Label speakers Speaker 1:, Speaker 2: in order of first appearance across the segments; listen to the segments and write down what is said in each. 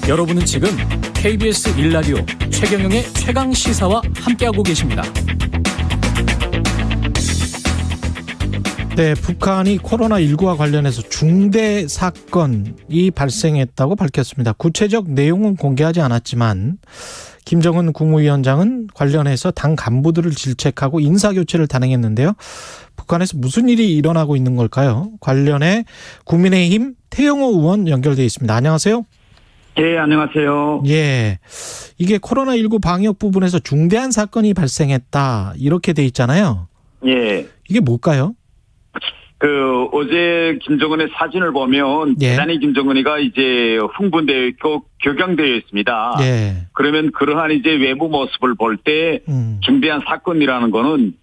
Speaker 1: 여러분은 지금 KBS 1라디오 최경영의 최강시사와 함께하고 계십니다.
Speaker 2: 네, 북한이 코로나19와 관련해서 중대 사건이 발생했다고 밝혔습니다. 구체적 내용은 공개하지 않았지만 김정은 국무위원장은 관련해서 당 간부들을 질책하고 인사교체를 단행했는데요. 북한에서 무슨 일이 일어나고 있는 걸까요? 관련해 국민의힘 태영호 의원 연결되어 있습니다. 안녕하세요.
Speaker 3: 예, 안녕하세요.
Speaker 2: 예, 이게 코로나19 방역 부분에서 중대한 사건이 발생했다 이렇게 돼 있잖아요.
Speaker 3: 예.
Speaker 2: 이게 뭘까요?
Speaker 3: 어제 김정은의 사진을 보면
Speaker 2: 예.
Speaker 3: 대단히 김정은이가 이제 흥분되어 있고 격양되어 있습니다.
Speaker 2: 예.
Speaker 3: 그러면 그러한 이제 외부 모습을 볼 때 중대한 사건이라는 거는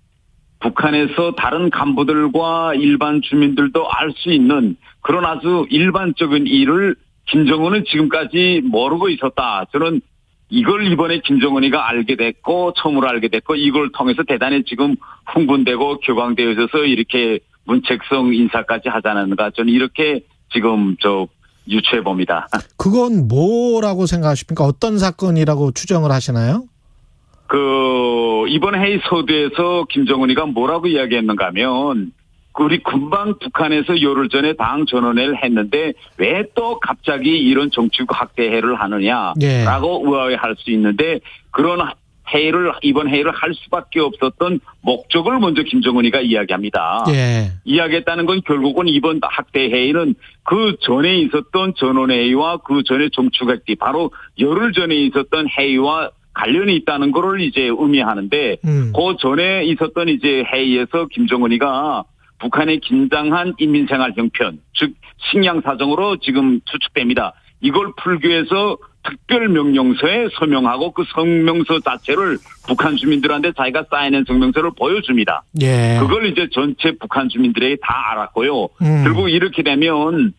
Speaker 3: 북한에서 다른 간부들과 일반 주민들도 알 수 있는 그런 아주 일반적인 일을 김정은은 지금까지 모르고 있었다. 저는 이걸 이번에 김정은이가 알게 됐고 처음으로 알게 됐고 이걸 통해서 대단히 지금 흥분되고 격앙되어 있어서 이렇게 문책성 인사까지 하자는가 저는 이렇게 지금 유추해 봅니다.
Speaker 2: 그건 뭐라고 생각하십니까? 어떤 사건이라고 추정을 하시나요?
Speaker 3: 이번 회의 서두에서 김정은이가 뭐라고 이야기했는가 하면 우리 금방 북한에서 열흘 전에 당 전원회를 했는데 왜 또 갑자기 이런 정치국 학대회를 하느냐라고
Speaker 2: 예.
Speaker 3: 의아해할 수 있는데 그런 이번 회의를 할 수밖에 없었던 목적을 먼저 김정은이가 이야기합니다.
Speaker 2: 예.
Speaker 3: 이야기했다는 건 결국은 이번 학대회의는 그 전에 있었던 전원회의와 그 전에 정치국학대 바로 열흘 전에 있었던 회의와 관련이 있다는 거를 이제 의미하는데 그 전에 있었던 이제 회의에서 김정은이가 북한의 긴장한 인민생활 형편, 즉 식량 사정으로 지금 추측됩니다. 이걸 풀기 위해서 특별명령서에 서명하고 그 성명서 자체를 북한 주민들한테 자기가 사인한 성명서를 보여줍니다.
Speaker 2: 예.
Speaker 3: 그걸 이제 전체 북한 주민들에게 다 알았고요. 결국 이렇게 되면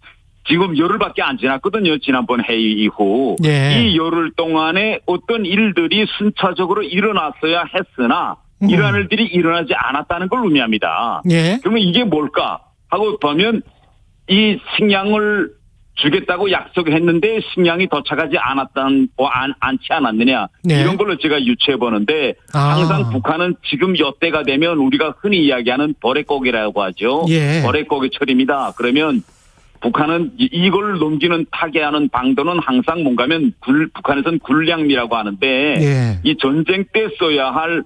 Speaker 3: 지금 열흘밖에 안 지났거든요. 지난번 회의 이후.
Speaker 2: 예.
Speaker 3: 이 열흘 동안에 어떤 일들이 순차적으로 일어났어야 했으나 이러한 일들이 일어나지 않았다는 걸 의미합니다.
Speaker 2: 예.
Speaker 3: 그러면 이게 뭘까 하고 보면 이 식량을 주겠다고 약속했는데 식량이 도착하지 않지 않았느냐.
Speaker 2: 네.
Speaker 3: 이런 걸로 제가 유추해 보는데 항상 북한은 지금 이때가 되면 우리가 흔히 이야기하는 버레고기라고 하죠.
Speaker 2: 예.
Speaker 3: 버레고기철입니다. 그러면 북한은 이걸 넘기는 타개하는 방도는 항상 뭔가면 북한에서는 굴량미라고 하는데
Speaker 2: 예.
Speaker 3: 이 전쟁 때 써야 할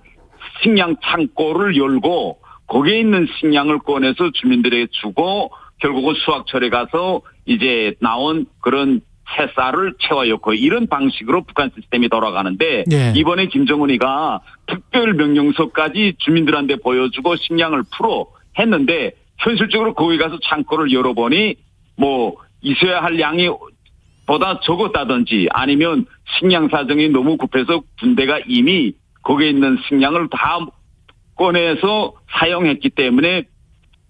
Speaker 3: 식량 창고를 열고 거기에 있는 식량을 꺼내서 주민들에게 주고 결국은 수확철에 가서 이제 나온 그런 새쌀을 채워였고 이런 방식으로 북한 시스템이 돌아가는데
Speaker 2: 예.
Speaker 3: 이번에 김정은이가 특별명령서까지 주민들한테 보여주고 식량을 풀어 했는데 현실적으로 거기 가서 창고를 열어보니 뭐 있어야 할 양이 보다 적었다든지 아니면 식량 사정이 너무 급해서 군대가 이미 거기에 있는 식량을 다 꺼내서 사용했기 때문에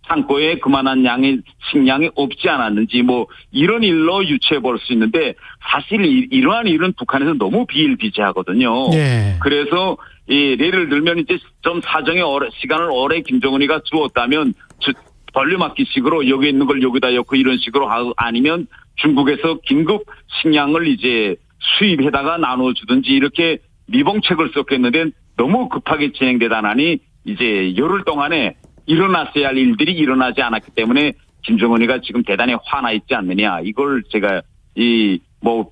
Speaker 3: 창고에 그만한 양의 식량이 없지 않았는지 뭐 이런 일로 유추해 볼 수 있는데 사실 이러한 일은 북한에서 너무 비일비재하거든요.
Speaker 2: 예.
Speaker 3: 그래서 예를 들면 이제 좀 사정에 시간을 오래 김정은이가 주었다면 벌려막기식으로 여기 있는 걸 여기다 엮고 이런 식으로 하고 아니면 중국에서 긴급 식량을 이제 수입해다가 나눠주든지 이렇게 미봉책을 썼겠는데 너무 급하게 진행되다 나니 이제 열흘 동안에 일어났어야 할 일들이 일어나지 않았기 때문에 김정은이가 지금 대단히 화나 있지 않느냐. 이걸 제가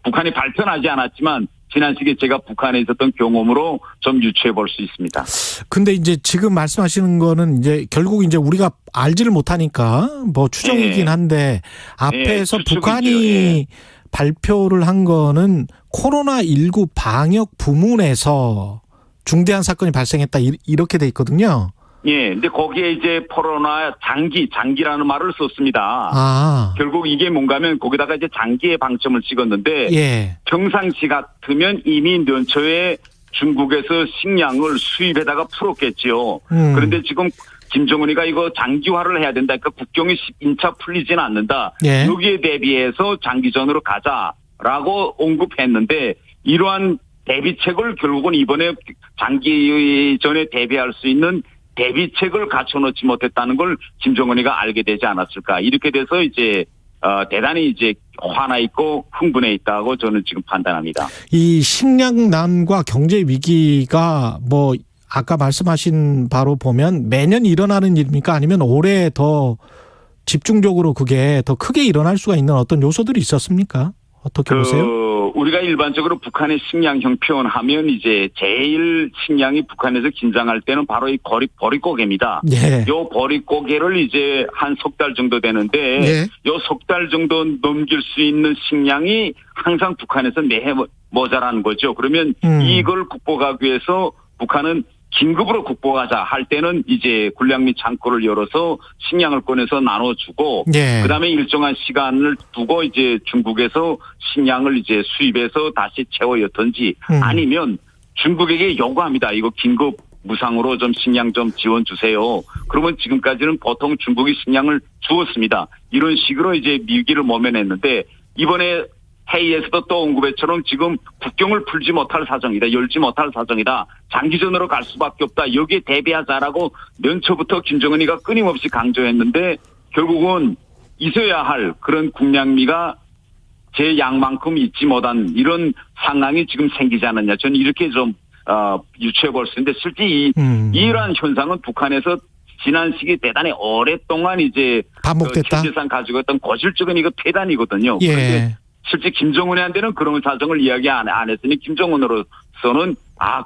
Speaker 3: 북한이 발표하지 않았지만 지난 시기에 제가 북한에 있었던 경험으로 좀 유추해 볼 수 있습니다.
Speaker 2: 근데 이제 지금 말씀하시는 거는 이제 결국 이제 우리가 알지를 못하니까 뭐 추정이긴 한데 앞에서 북한이 발표를 한 거는 코로나19 방역 부문에서 중대한 사건이 발생했다 이렇게 돼 있거든요.
Speaker 3: 예, 근데 거기에 이제 코로나 장기라는 말을 썼습니다.
Speaker 2: 아.
Speaker 3: 결국 이게 뭔가면 거기다가 이제 장기에 방점을 찍었는데
Speaker 2: 예.
Speaker 3: 평상시 같으면 이미 연초에 중국에서 식량을 수입에다가 풀었겠지요. 그런데 지금 김정은이가 이거 장기화를 해야 된다. 그러니까 국경이 10인차 풀리지는 않는다.
Speaker 2: 예.
Speaker 3: 여기에 대비해서 장기전으로 가자라고 언급했는데 이러한 대비책을 결국은 이번에 장기전에 대비할 수 있는 대비책을 갖춰놓지 못했다는 걸 김정은이가 알게 되지 않았을까. 이렇게 돼서 이제 대단히 이제 화나 있고 흥분해 있다고 저는 지금 판단합니다.
Speaker 2: 이 식량난과 경제 위기가 뭐 아까 말씀하신 바로 보면 매년 일어나는 일입니까? 아니면 올해 더 집중적으로 그게 더 크게 일어날 수가 있는 어떤 요소들이 있었습니까? 어떻게 보세요?
Speaker 3: 우리가 일반적으로 북한의 식량형 표현하면 이제 제일 식량이 북한에서 긴장할 때는 바로 이 보릿고개입니다.
Speaker 2: 예.
Speaker 3: 요 보릿고개를 이제 한 석 달 정도 되는데
Speaker 2: 예.
Speaker 3: 요 석 달 정도 넘길 수 있는 식량이 항상 북한에서 매해 모자라는 거죠. 그러면 이걸 극복하기 위해서 북한은 긴급으로 극복하자 할 때는 이제 군량 및 창고를 열어서 식량을 꺼내서 나눠주고,
Speaker 2: 예.
Speaker 3: 그다음에 일정한 시간을 두고 이제 중국에서 식량을 이제 수입해서 다시 채워였던지 아니면 중국에게 요구합니다. 이거 긴급 무상으로 좀 식량 좀 지원 주세요. 그러면 지금까지는 보통 중국이 식량을 주었습니다. 이런 식으로 이제 위기를 모면했는데 이번에 회의에서도 또 언급했처럼 지금 국경을 풀지 못할 사정이다. 열지 못할 사정이다. 장기전으로 갈 수밖에 없다. 여기에 대비하자라고 연초부터 김정은이가 끊임없이 강조했는데 결국은 있어야 할 그런 국량미가 제 양만큼 있지 못한 이런 상황이 지금 생기지 않았냐. 저는 이렇게 좀 유추해 볼 수 있는데 실제 이러한 현상은 북한에서 지난 시기 대단히 오랫동안 이제
Speaker 2: 반복됐다.
Speaker 3: 체제상 가지고 있던 고질적인 이거 폐단이거든요.
Speaker 2: 예.
Speaker 3: 그런데 실제 김정은한테는 그런 사정을 이야기 안 했으니 김정은으로서는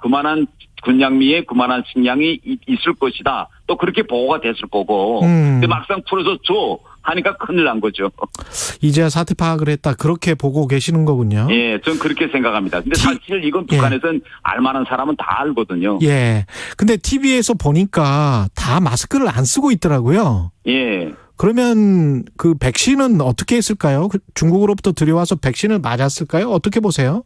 Speaker 3: 그만한 군량미에 그만한 식량이 있을 것이다. 또 그렇게 보고가 됐을 거고. 근데 막상 풀어서 줘 하니까 큰일 난 거죠.
Speaker 2: 이제야 사태 파악을 했다. 그렇게 보고 계시는 거군요.
Speaker 3: 예, 전 그렇게 생각합니다. 근데 사실 이건 북한에서는 알만한 사람은 다 알거든요.
Speaker 2: 예. 근데 TV에서 보니까 다 마스크를 안 쓰고 있더라고요.
Speaker 3: 예.
Speaker 2: 그러면 그 백신은 어떻게 했을까요? 중국으로부터 들여와서 백신을 맞았을까요? 어떻게 보세요?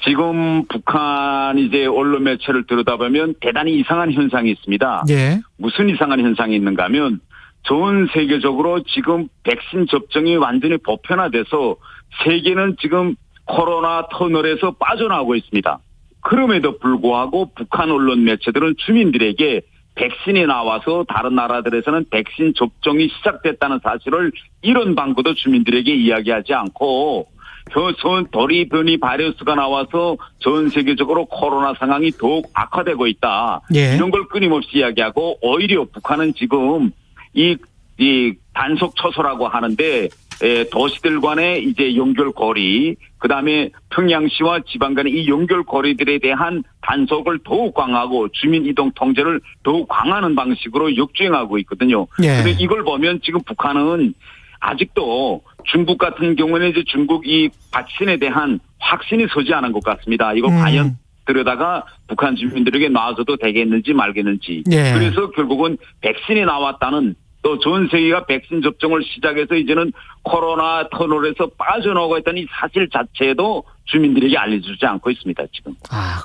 Speaker 3: 지금 북한 이제 언론 매체를 들여다보면 대단히 이상한 현상이 있습니다.
Speaker 2: 예.
Speaker 3: 무슨 이상한 현상이 있는가 하면 전 세계적으로 지금 백신 접종이 완전히 보편화돼서 세계는 지금 코로나 터널에서 빠져나오고 있습니다. 그럼에도 불구하고 북한 언론 매체들은 주민들에게 백신이 나와서 다른 나라들에서는 백신 접종이 시작됐다는 사실을 이런 방구도 주민들에게 이야기하지 않고 도리 변이 바이러스가 나와서 전 세계적으로 코로나 상황이 더욱 악화되고 있다.
Speaker 2: 예.
Speaker 3: 이런 걸 끊임없이 이야기하고 오히려 북한은 지금 이 단속 처소라고 하는데 도시들 간의 이제 연결고리, 그다음에 평양시와 지방 간의 이 연결고리들에 대한 단속을 더욱 강화하고 주민 이동 통제를 더욱 강화하는 방식으로 역주행하고 있거든요.
Speaker 2: 예.
Speaker 3: 그런데 이걸 보면 지금 북한은 아직도 중국 같은 경우는 이제 중국 이 백신에 대한 확신이 서지 않은 것 같습니다. 이거 과연 들여다가 북한 주민들에게 놔줘도 되겠는지 말겠는지.
Speaker 2: 예.
Speaker 3: 그래서 결국은 백신이 나왔다는 또 전 세계가 백신 접종을 시작해서 이제는 코로나 터널에서 빠져나오고 있다는 이 사실 자체도 주민들에게 알려주지 않고 있습니다, 지금.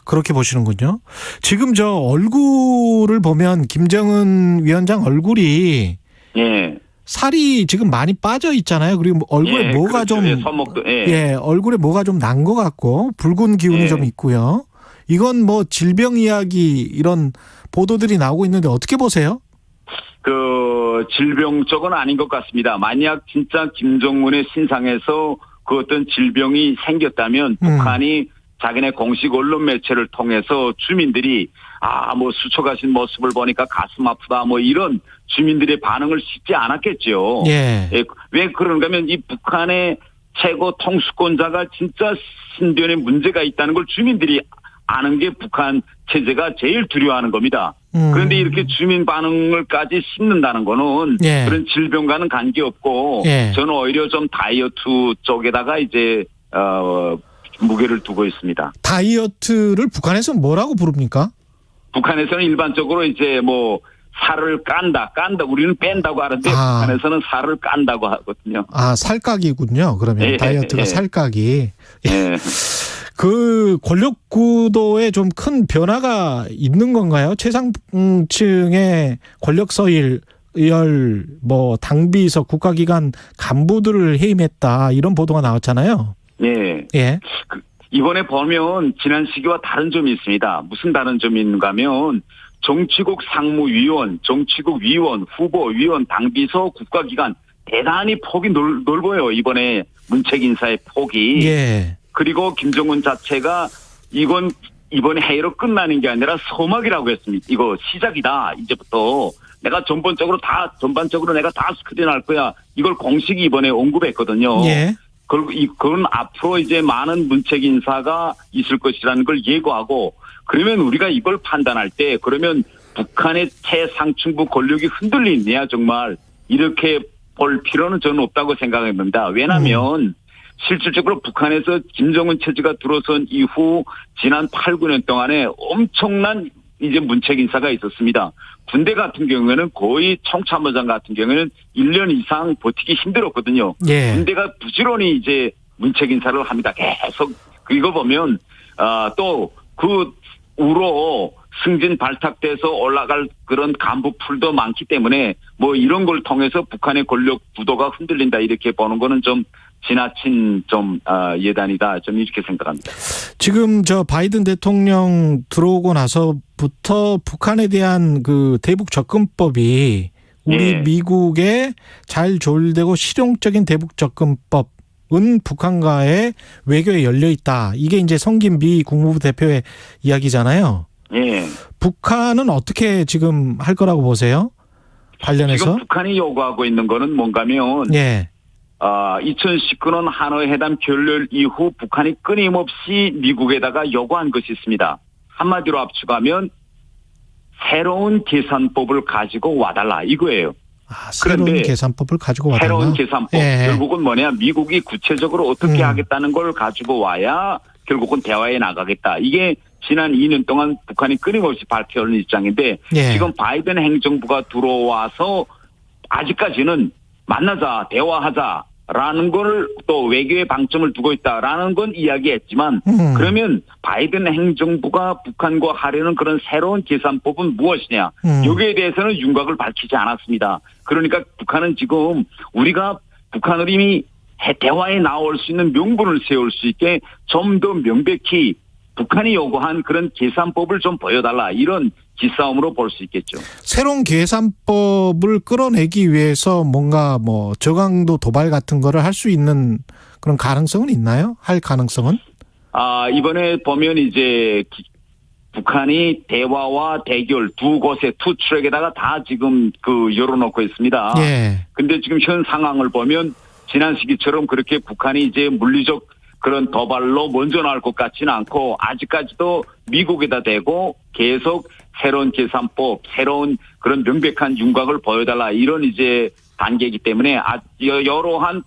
Speaker 2: 그렇게 보시는군요. 지금 저 얼굴을 보면 김정은 위원장 얼굴이
Speaker 3: 예.
Speaker 2: 살이 지금 많이 빠져 있잖아요. 그리고 얼굴에 뭐가
Speaker 3: 그렇죠.
Speaker 2: 좀
Speaker 3: 손목도
Speaker 2: 얼굴에 뭐가 좀 난 것 같고 붉은 기운이 좀 있고요. 이건 뭐 질병 이야기 이런 보도들이 나오고 있는데 어떻게 보세요?
Speaker 3: 질병 쪽은 아닌 것 같습니다. 만약 진짜 김정은의 신상에서 그 어떤 질병이 생겼다면 북한이 자기네 공식 언론 매체를 통해서 주민들이 뭐 수척하신 모습을 보니까 가슴 아프다 뭐 이런 주민들의 반응을 싣지 않았겠죠.
Speaker 2: 예.
Speaker 3: 왜 그런가 하면 이 북한의 최고 통수권자가 진짜 신변에 문제가 있다는 걸 주민들이 아는 게 북한 체제가 제일 두려워하는 겁니다. 그런데 이렇게 주민 반응을까지 싣는다는 거는 그런 질병과는 관계없고 저는 오히려 좀 다이어트 쪽에다가 이제 무게를 두고 있습니다.
Speaker 2: 다이어트를 북한에서는 뭐라고 부릅니까?
Speaker 3: 북한에서는 일반적으로 이제 뭐 살을 깐다. 우리는 뺀다고 하는데 북한에서는 살을 깐다고 하거든요.
Speaker 2: 살까기군요. 그러면 다이어트가 살까기.
Speaker 3: 예.
Speaker 2: 그 권력 구도에 좀 큰 변화가 있는 건가요? 최상층의 권력 서열, 뭐 당비서 국가기관 간부들을 해임했다 이런 보도가 나왔잖아요.
Speaker 3: 예.
Speaker 2: 예.
Speaker 3: 이번에 보면 지난 시기와 다른 점이 있습니다. 무슨 다른 점이 있는가 하면 정치국 상무위원, 정치국 위원, 후보위원, 당비서, 국가기관 대단히 폭이 넓어요. 이번에 문책 인사의 폭이.
Speaker 2: 예.
Speaker 3: 그리고 김정은 자체가 이번에 회의로 끝나는 게 아니라 서막이라고 했습니다. 이거 시작이다. 이제부터 내가 전반적으로 내가 다 스크린할 거야. 이걸 공식이 이번에 언급했거든요.
Speaker 2: 예.
Speaker 3: 그건 앞으로 이제 많은 문책 인사가 있을 것이라는 걸 예고하고, 그러면 우리가 이걸 판단할 때 그러면 북한의 최상층부 권력이 흔들리느냐 정말 이렇게 볼 필요는 저는 없다고 생각합니다. 왜냐하면 실질적으로 북한에서 김정은 체제가 들어선 이후 지난 8, 9년 동안에 엄청난 이제 문책 인사가 있었습니다. 군대 같은 경우에는 거의 총참모장 같은 경우에는 1년 이상 버티기 힘들었거든요.
Speaker 2: 예.
Speaker 3: 군대가 부지런히 이제 문책 인사를 합니다. 계속 이거 보면 또 그 우로 승진 발탁돼서 올라갈 그런 간부 풀도 많기 때문에 뭐 이런 걸 통해서 북한의 권력 구도가 흔들린다 이렇게 보는 거는 좀 지나친 예단이다 좀 이렇게 생각합니다.
Speaker 2: 지금 바이든 대통령 들어오고 나서부터 북한에 대한 그 대북 접근법이 우리
Speaker 3: 예.
Speaker 2: 미국에 잘 조율되고 실용적인 대북 접근법은 북한과의 외교에 열려 있다. 이게 이제 성김 미 국무부 대표의 이야기잖아요.
Speaker 3: 예.
Speaker 2: 북한은 어떻게 지금 할 거라고 보세요? 관련해서?
Speaker 3: 지금 북한이 요구하고 있는 거는 뭔가면
Speaker 2: 예.
Speaker 3: 2019년 하노이 회담 결렬 이후 북한이 끊임없이 미국에다가 요구한 것이 있습니다. 한마디로 압축하면 새로운 계산법을 가지고 와달라 이거예요.
Speaker 2: 새로운
Speaker 3: 그런데
Speaker 2: 계산법을 가지고 와달라.
Speaker 3: 새로운 계산법.
Speaker 2: 예.
Speaker 3: 결국은 뭐냐. 미국이 구체적으로 어떻게 하겠다는 걸 가지고 와야 결국은 대화에 나가겠다. 이게 지난 2년 동안 북한이 끊임없이 발표하는 입장인데
Speaker 2: 예.
Speaker 3: 지금 바이든 행정부가 들어와서 아직까지는 만나자, 대화하자라는 걸 또 외교에 방점을 두고 있다라는 건 이야기했지만 그러면 바이든 행정부가 북한과 하려는 그런 새로운 계산법은 무엇이냐. 여기에 대해서는 윤곽을 밝히지 않았습니다. 그러니까 북한은 지금 우리가 북한을 이미 대화에 나올 수 있는 명분을 세울 수 있게 좀 더 명백히 북한이 요구한 그런 계산법을 좀 보여달라 이런 기싸움으로 볼 수 있겠죠.
Speaker 2: 새로운 계산법을 끌어내기 위해서 뭔가 저강도 도발 같은 거를 할 수 있는 그런 가능성은 있나요? 할 가능성은?
Speaker 3: 이번에 보면 이제 북한이 대화와 대결 두 곳에 투 트랙에다가 다 지금 열어놓고 있습니다.
Speaker 2: 예.
Speaker 3: 근데 지금 현 상황을 보면 지난 시기처럼 그렇게 북한이 이제 물리적 그런 도발로 먼저 나올 것 같지는 않고 아직까지도 미국에다 대고 계속 새로운 계산법, 새로운 그런 명백한 윤곽을 보여달라 이런 이제 단계이기 때문에 여러한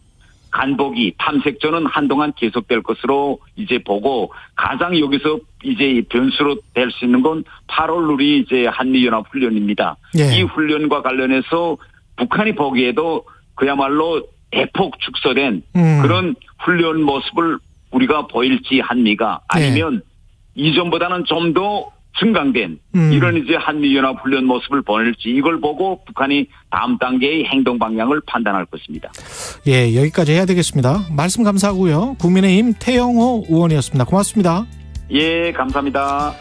Speaker 3: 간보기, 탐색전은 한동안 계속될 것으로 이제 보고 가장 여기서 이제 변수로 될 수 있는 건 8월 우리 이제 한미연합 훈련입니다.
Speaker 2: 예.
Speaker 3: 이 훈련과 관련해서 북한이 보기에도 그야말로 대폭 축소된 그런 훈련 모습을 우리가 보일지 한미가 아니면 이전보다는 좀 더 증강된 이런 이제 한미연합 훈련 모습을 보일지 이걸 보고 북한이 다음 단계의 행동 방향을 판단할 것입니다.
Speaker 2: 예, 여기까지 해야 되겠습니다. 말씀 감사하고요. 국민의힘 태영호 의원이었습니다. 고맙습니다.
Speaker 3: 예, 감사합니다.